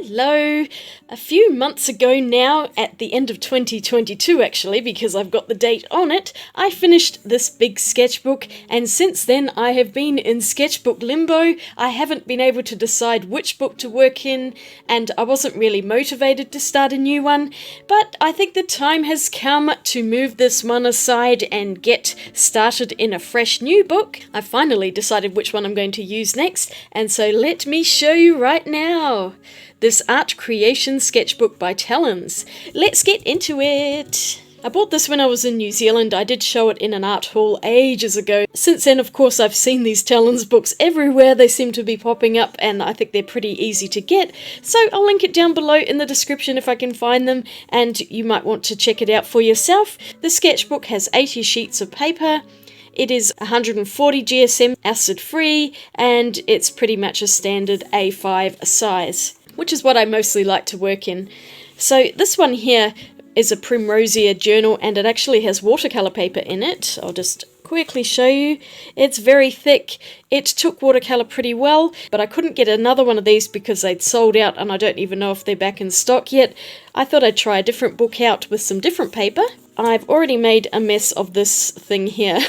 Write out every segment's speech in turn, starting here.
Hello! A few months ago now, at the end of 2022 actually, because I've got the date on it, I finished this big sketchbook, and since then I have been in sketchbook limbo. I haven't been able to decide which book to work in, and I wasn't really motivated to start a new one, but I think the time has come to move this one aside and get started in a fresh new book. I finally decided which one I'm going to use next, and so let me show you right now. This art creation sketchbook by Talens. Let's get into it. I bought this when I was in New Zealand. I did show it in an art hall ages ago. Since then, of course, I've seen these Talens books everywhere. They seem to be popping up, and I think they're pretty easy to get. So I'll link it down below in the description if I can find them, and you might want to check it out for yourself. The sketchbook has 80 sheets of paper. It is 140 GSM acid-free, and it's pretty much a standard A5 size, which is what I mostly like to work in. So this one here is a Primrosier journal, and it actually has watercolour paper in it. I'll just quickly show you. It's very thick. It took watercolour pretty well, but I couldn't get another one of these because they'd sold out, and I don't even know if they're back in stock yet. I thought I'd try a different book out with some different paper. I've already made a mess of this thing here.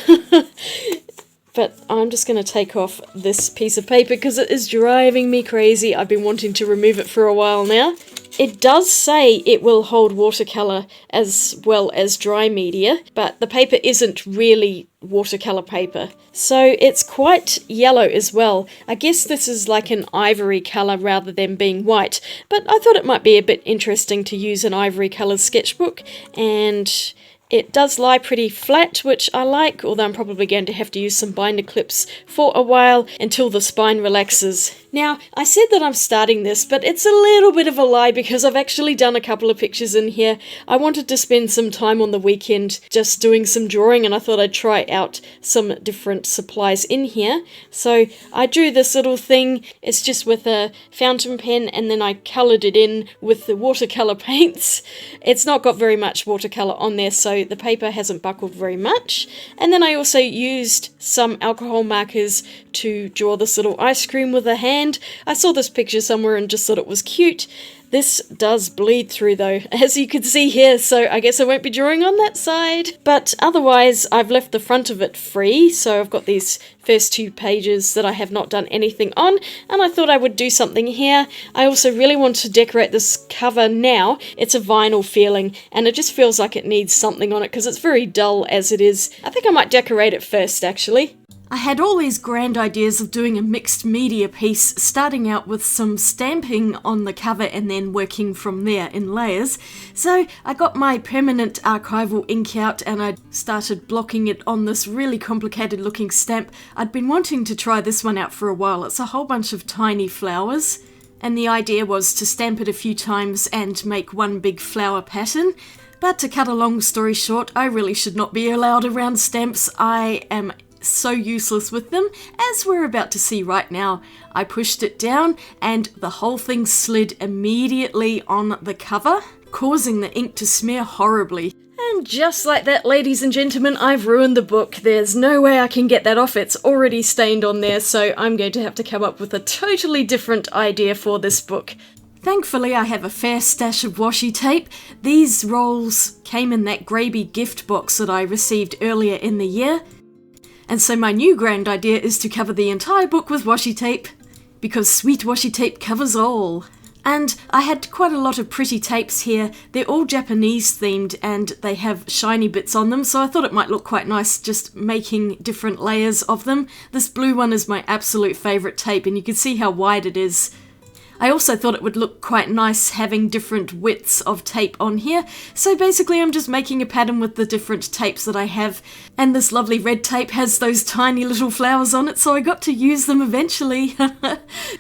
But I'm just going to take off this piece of paper because it is driving me crazy. I've been wanting to remove it for a while now. It does say it will hold watercolour as well as dry media, but the paper isn't really watercolour paper. So it's quite yellow as well. I guess this is like an ivory colour rather than being white, but I thought it might be a bit interesting to use an ivory coloured sketchbook, and it does lie pretty flat, which I like, although I'm probably going to have to use some binder clips for a while until the spine relaxes. Now, I said that I'm starting this, but it's a little bit of a lie because I've actually done a couple of pictures in here. I wanted to spend some time on the weekend just doing some drawing, and I thought I'd try out some different supplies in here. So I drew this little thing. It's just with a fountain pen, and then I coloured it in with the watercolour paints. It's not got very much watercolour on there, so the paper hasn't buckled very much. And then I also used some alcohol markers to draw this little ice cream with a hand. I saw this picture somewhere and just thought it was cute. This does bleed through though, as you can see here, so I guess I won't be drawing on that side. But otherwise, I've left the front of it free, so I've got these first two pages that I have not done anything on, and I thought I would do something here. I also really want to decorate this cover now. It's a vinyl feeling, and it just feels like it needs something on it because it's very dull as it is. I think I might decorate it first, actually. I had all these grand ideas of doing a mixed media piece, starting out with some stamping on the cover and then working from there in layers. So I got my permanent archival ink out and I started blocking it on this really complicated looking stamp. I'd been wanting to try this one out for a while. It's a whole bunch of tiny flowers, and the idea was to stamp it a few times and make one big flower pattern. But to cut a long story short, I really should not be allowed around stamps. I am so useless with them, as we're about to see right now. I pushed it down and the whole thing slid immediately on the cover, causing the ink to smear horribly. And just like that, ladies and gentlemen, I've ruined the book. There's no way I can get that off. It's already stained on there, so I'm going to have to come up with a totally different idea for this book. Thankfully, I have a fair stash of washi tape. These rolls came in that Graby gift box that I received earlier in the year. And so my new grand idea is to cover the entire book with washi tape, because sweet washi tape covers all. And I had quite a lot of pretty tapes here. They're all Japanese themed and they have shiny bits on them, so I thought it might look quite nice just making different layers of them. This blue one is my absolute favourite tape, and you can see how wide it is. I also thought it would look quite nice having different widths of tape on here, so basically I'm just making a pattern with the different tapes that I have, and this lovely red tape has those tiny little flowers on it, so I got to use them eventually.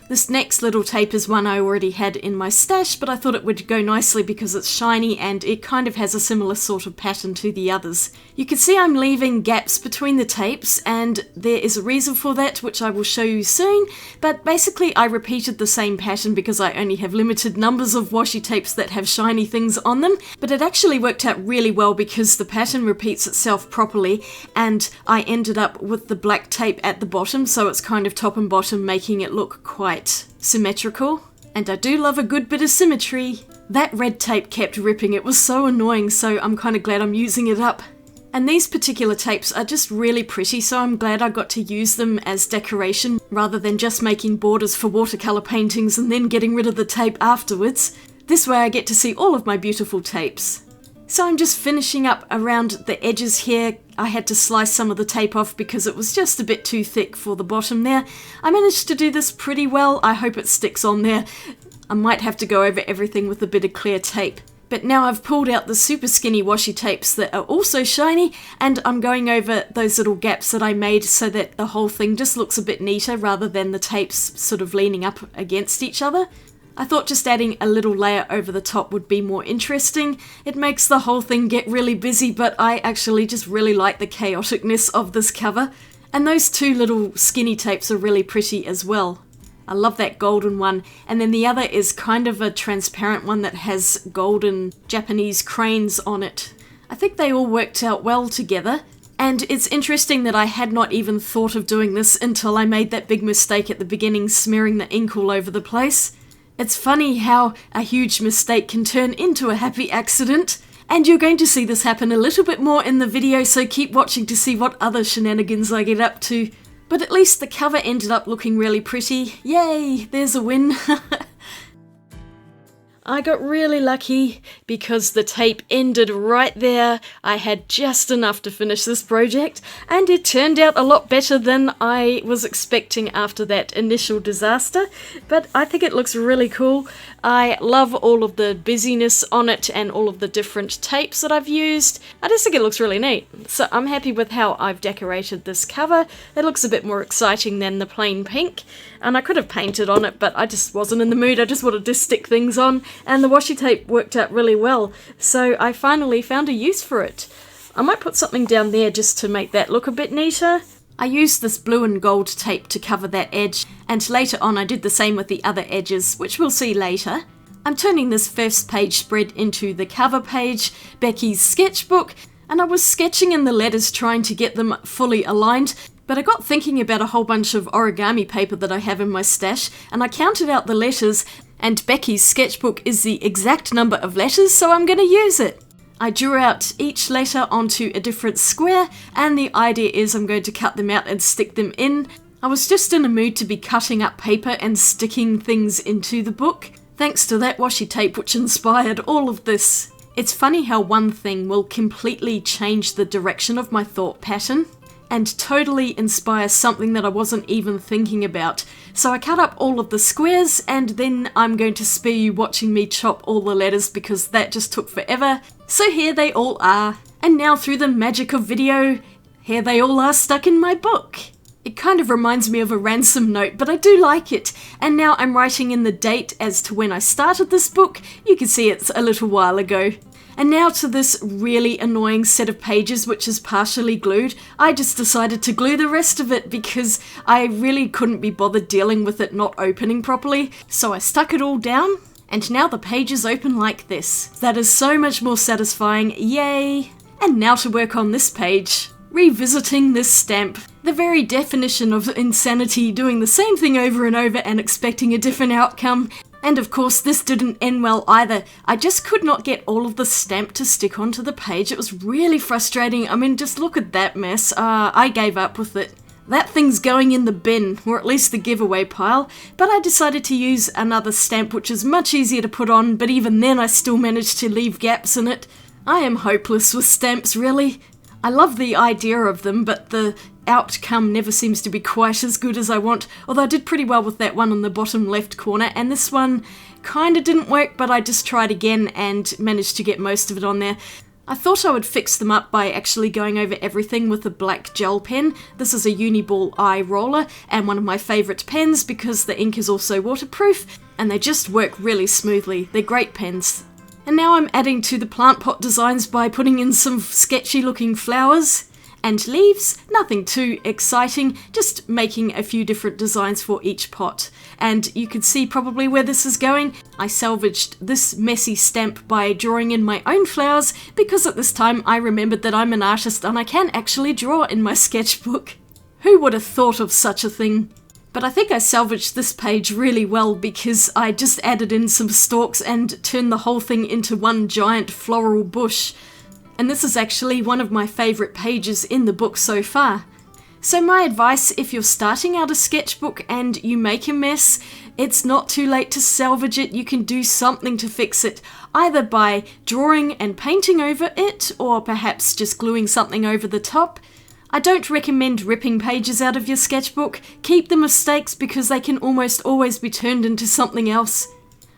This next little tape is one I already had in my stash, but I thought it would go nicely because it's shiny and it kind of has a similar sort of pattern to the others. You can see I'm leaving gaps between the tapes, and there is a reason for that, which I will show you soon, but basically I repeated the same pattern because I only have limited numbers of washi tapes that have shiny things on them, but it actually worked out really well because the pattern repeats itself properly, and I ended up with the black tape at the bottom, so it's kind of top and bottom, making it look quite symmetrical. And I do love a good bit of symmetry. That red tape kept ripping, it was so annoying, so I'm kind of glad I'm using it up. And these particular tapes are just really pretty, so I'm glad I got to use them as decoration rather than just making borders for watercolour paintings and then getting rid of the tape afterwards. This way I get to see all of my beautiful tapes. So I'm just finishing up around the edges here. I had to slice some of the tape off because it was just a bit too thick for the bottom there. I managed to do this pretty well. I hope it sticks on there. I might have to go over everything with a bit of clear tape. But now I've pulled out the super skinny washi tapes that are also shiny, and I'm going over those little gaps that I made so that the whole thing just looks a bit neater rather than the tapes sort of leaning up against each other. I thought just adding a little layer over the top would be more interesting. It makes the whole thing get really busy, but I actually just really like the chaoticness of this cover. And those two little skinny tapes are really pretty as well. I love that golden one, and then the other is kind of a transparent one that has golden Japanese cranes on it. I think they all worked out well together, and it's interesting that I had not even thought of doing this until I made that big mistake at the beginning, smearing the ink all over the place. It's funny how a huge mistake can turn into a happy accident, and you're going to see this happen a little bit more in the video, so keep watching to see what other shenanigans I get up to. But at least the cover ended up looking really pretty. Yay, there's a win. I got really lucky because the tape ended right there. I had just enough to finish this project, and it turned out a lot better than I was expecting after that initial disaster. But I think it looks really cool. I love all of the busyness on it and all of the different tapes that I've used. I just think it looks really neat. So I'm happy with how I've decorated this cover. It looks a bit more exciting than the plain pink. And I could have painted on it, but I just wasn't in the mood. I just wanted to stick things on, and the washi tape worked out really well. So I finally found a use for it. I might put something down there just to make that look a bit neater. I used this blue and gold tape to cover that edge, and later on I did the same with the other edges, which we'll see later. I'm turning this first page spread into the cover page, Becky's sketchbook, and I was sketching in the letters trying to get them fully aligned. But I got thinking about a whole bunch of origami paper that I have in my stash, and I counted out the letters, and Becky's sketchbook is the exact number of letters, so I'm going to use it. I drew out each letter onto a different square, and the idea is I'm going to cut them out and stick them in. I was just in a mood to be cutting up paper and sticking things into the book, thanks to that washi tape which inspired all of this. It's funny how one thing will completely change the direction of my thought pattern, and totally inspire something that I wasn't even thinking about. So I cut up all of the squares, and then I'm going to spare you watching me chop all the letters because that just took forever. So here they all are. And now through the magic of video, here they all are stuck in my book. It kind of reminds me of a ransom note, but I do like it. And now I'm writing in the date as to when I started this book. You can see it's a little while ago. And now to this really annoying set of pages which is partially glued. I just decided to glue the rest of it because I really couldn't be bothered dealing with it not opening properly. So I stuck it all down, and now the pages open like this. That is so much more satisfying, yay! And now to work on this page. Revisiting this stamp. The very definition of insanity, doing the same thing over and over and expecting a different outcome. And of course this didn't end well either. I just could not get all of the stamp to stick onto the page. It was really frustrating. I mean, just look at that mess. I gave up with it. That thing's going in the bin, or at least the giveaway pile, but I decided to use another stamp which is much easier to put on, but even then I still managed to leave gaps in it. I am hopeless with stamps, really. I love the idea of them, but the outcome never seems to be quite as good as I want, although I did pretty well with that one on the bottom left corner, and this one kinda didn't work, but I just tried again and managed to get most of it on there. I thought I would fix them up by actually going over everything with a black gel pen. This is a Uniball eye roller, and one of my favourite pens because the ink is also waterproof, and they just work really smoothly. They're great pens. And now I'm adding to the plant pot designs by putting in some sketchy looking flowers and leaves. Nothing too exciting, just making a few different designs for each pot. And you can see probably where this is going. I salvaged this messy stamp by drawing in my own flowers because at this time I remembered that I'm an artist and I can actually draw in my sketchbook. Who would have thought of such a thing? But I think I salvaged this page really well because I just added in some stalks and turned the whole thing into one giant floral bush. And this is actually one of my favourite pages in the book so far. So my advice, if you're starting out a sketchbook and you make a mess, it's not too late to salvage it. You can do something to fix it, either by drawing and painting over it, or perhaps just gluing something over the top. I don't recommend ripping pages out of your sketchbook. Keep the mistakes because they can almost always be turned into something else.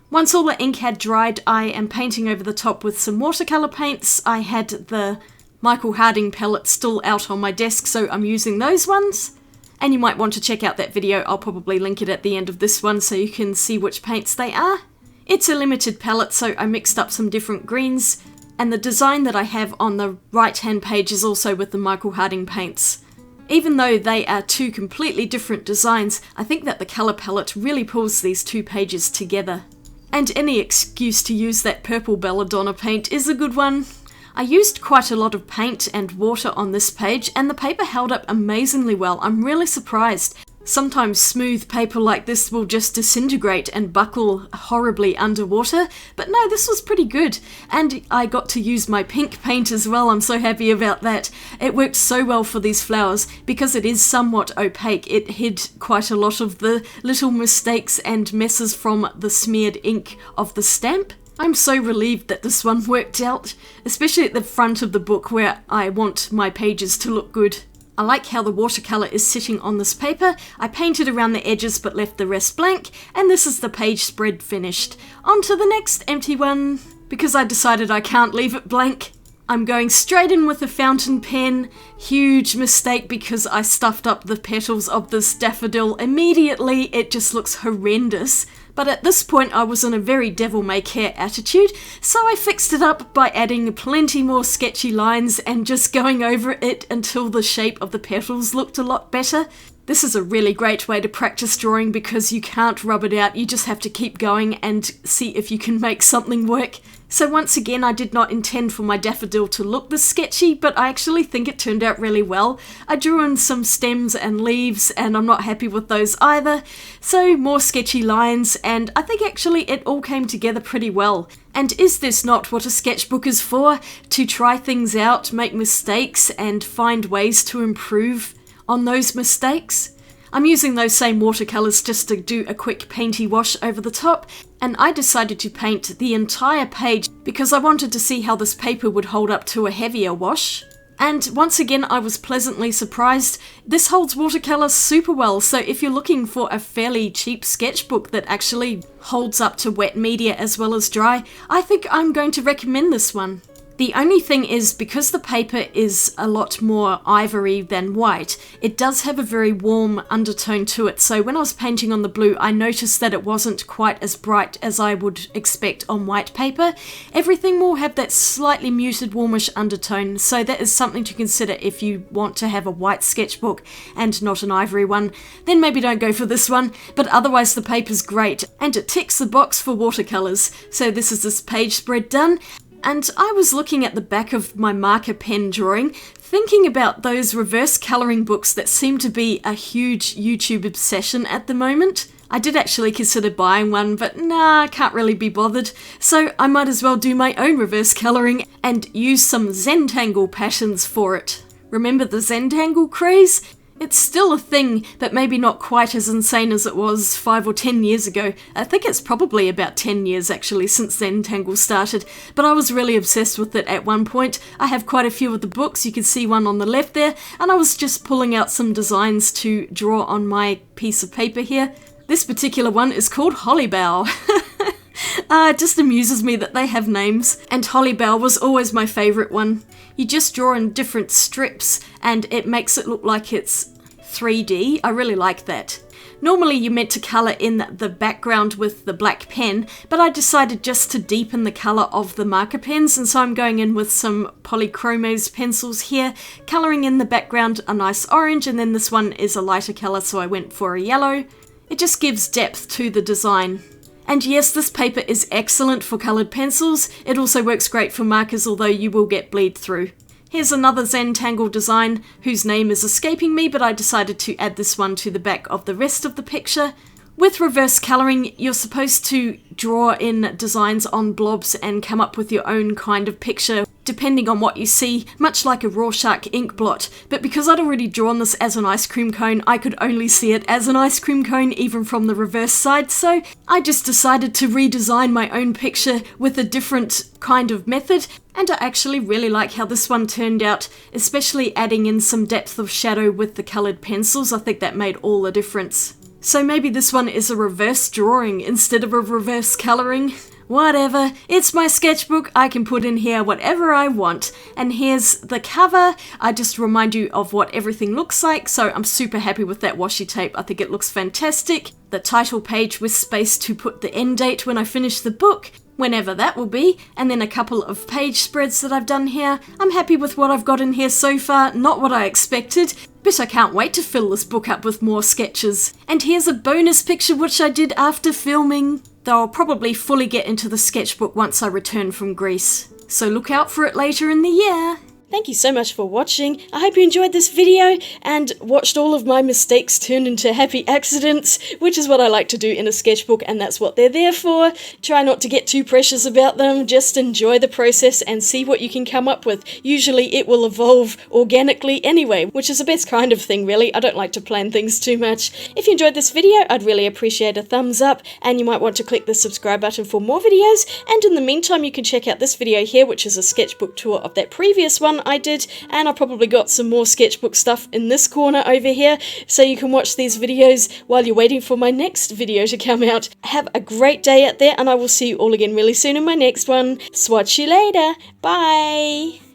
Once all the ink had dried, I am painting over the top with some watercolour paints. I had the Michael Harding palettes still out on my desk, so I'm using those ones. And you might want to check out that video. I'll probably link it at the end of this one so you can see which paints they are. It's a limited palette, so I mixed up some different greens. And the design that I have on the right-hand page is also with the Michael Harding paints. Even though they are two completely different designs, I think that the colour palette really pulls these two pages together. And any excuse to use that purple Belladonna paint is a good one. I used quite a lot of paint and water on this page, and the paper held up amazingly well. I'm really surprised. Sometimes smooth paper like this will just disintegrate and buckle horribly underwater, but no, this was pretty good. And I got to use my pink paint as well. I'm so happy about that. It worked so well for these flowers because it is somewhat opaque. It hid quite a lot of the little mistakes and messes from the smeared ink of the stamp. I'm so relieved that this one worked out, especially at the front of the book where I want my pages to look good. I like how the watercolour is sitting on this paper. I painted around the edges but left the rest blank, and this is the page spread finished. On to the next empty one, because I decided I can't leave it blank. I'm going straight in with a fountain pen. Huge mistake because I stuffed up the petals of this daffodil immediately. It just looks horrendous. But at this point I was in a very devil-may-care attitude, so I fixed it up by adding plenty more sketchy lines and just going over it until the shape of the petals looked a lot better. This is a really great way to practice drawing because you can't rub it out, you just have to keep going and see if you can make something work. So once again, I did not intend for my daffodil to look this sketchy, but I actually think it turned out really well. I drew in some stems and leaves, and I'm not happy with those either. So more sketchy lines, and I think actually it all came together pretty well. And is this not what a sketchbook is for? To try things out, make mistakes, and find ways to improve on those mistakes? I'm using those same watercolours just to do a quick painty wash over the top, and I decided to paint the entire page because I wanted to see how this paper would hold up to a heavier wash. And once again, I was pleasantly surprised. This holds watercolour super well, so if you're looking for a fairly cheap sketchbook that actually holds up to wet media as well as dry, I think I'm going to recommend this one. The only thing is, because the paper is a lot more ivory than white, it does have a very warm undertone to it. So when I was painting on the blue, I noticed that it wasn't quite as bright as I would expect on white paper. Everything will have that slightly muted, warmish undertone. So that is something to consider if you want to have a white sketchbook and not an ivory one. Then maybe don't go for this one, but otherwise the paper's great. And it ticks the box for watercolours. So this is this page spread done. And I was looking at the back of my marker pen drawing, thinking about those reverse colouring books that seem to be a huge YouTube obsession at the moment. I did actually consider buying one, but nah, I can't really be bothered. So I might as well do my own reverse colouring and use some Zentangle patterns for it. Remember the Zentangle craze? It's still a thing, but maybe not quite as insane as it was 5 or 10 years ago. I think it's probably about 10 years actually since Zentangle started, but I was really obsessed with it at one point. I have quite a few of the books, you can see one on the left there, and I was just pulling out some designs to draw on my piece of paper here. This particular one is called Hollybough. It just amuses me that they have names, and Hollybough was always my favourite one. You just draw in different strips and it makes it look like it's 3D. I really like that. Normally you're meant to colour in the background with the black pen, but I decided just to deepen the colour of the marker pens, and so I'm going in with some polychromos pencils here, colouring in the background a nice orange, and then this one is a lighter colour, so I went for a yellow. It just gives depth to the design. And yes, this paper is excellent for coloured pencils. It also works great for markers, although you will get bleed through. Here's another Zentangle design whose name is escaping me, but I decided to add this one to the back of the rest of the picture. With reverse colouring, you're supposed to draw in designs on blobs and come up with your own kind of picture, depending on what you see, much like a Rorschach ink blot. But because I'd already drawn this as an ice cream cone, I could only see it as an ice cream cone, even from the reverse side, so I just decided to redesign my own picture with a different kind of method, and I actually really like how this one turned out, especially adding in some depth of shadow with the coloured pencils. I think that made all the difference. So maybe this one is a reverse drawing instead of a reverse colouring. Whatever, it's my sketchbook, I can put in here whatever I want. And here's the cover. I just remind you of what everything looks like, so I'm super happy with that washi tape. I think it looks fantastic. The title page with space to put the end date when I finish the book, whenever that will be, and then a couple of page spreads that I've done here. I'm happy with what I've got in here so far, not what I expected, but I can't wait to fill this book up with more sketches. And here's a bonus picture which I did after filming, though I'll probably fully get into the sketchbook once I return from Greece. So look out for it later in the year. Thank you so much for watching. I hope you enjoyed this video and watched all of my mistakes turn into happy accidents, which is what I like to do in a sketchbook, and that's what they're there for. Try not to get too precious about them, just enjoy the process and see what you can come up with. Usually it will evolve organically anyway, which is the best kind of thing really. I don't like to plan things too much. If you enjoyed this video, I'd really appreciate a thumbs up, and you might want to click the subscribe button for more videos, and in the meantime you can check out this video here, which is a sketchbook tour of that previous one I did, and I've probably got some more sketchbook stuff in this corner over here, so you can watch these videos while you're waiting for my next video to come out. Have a great day out there, and I will see you all again really soon in my next one. Swatch you later. Bye!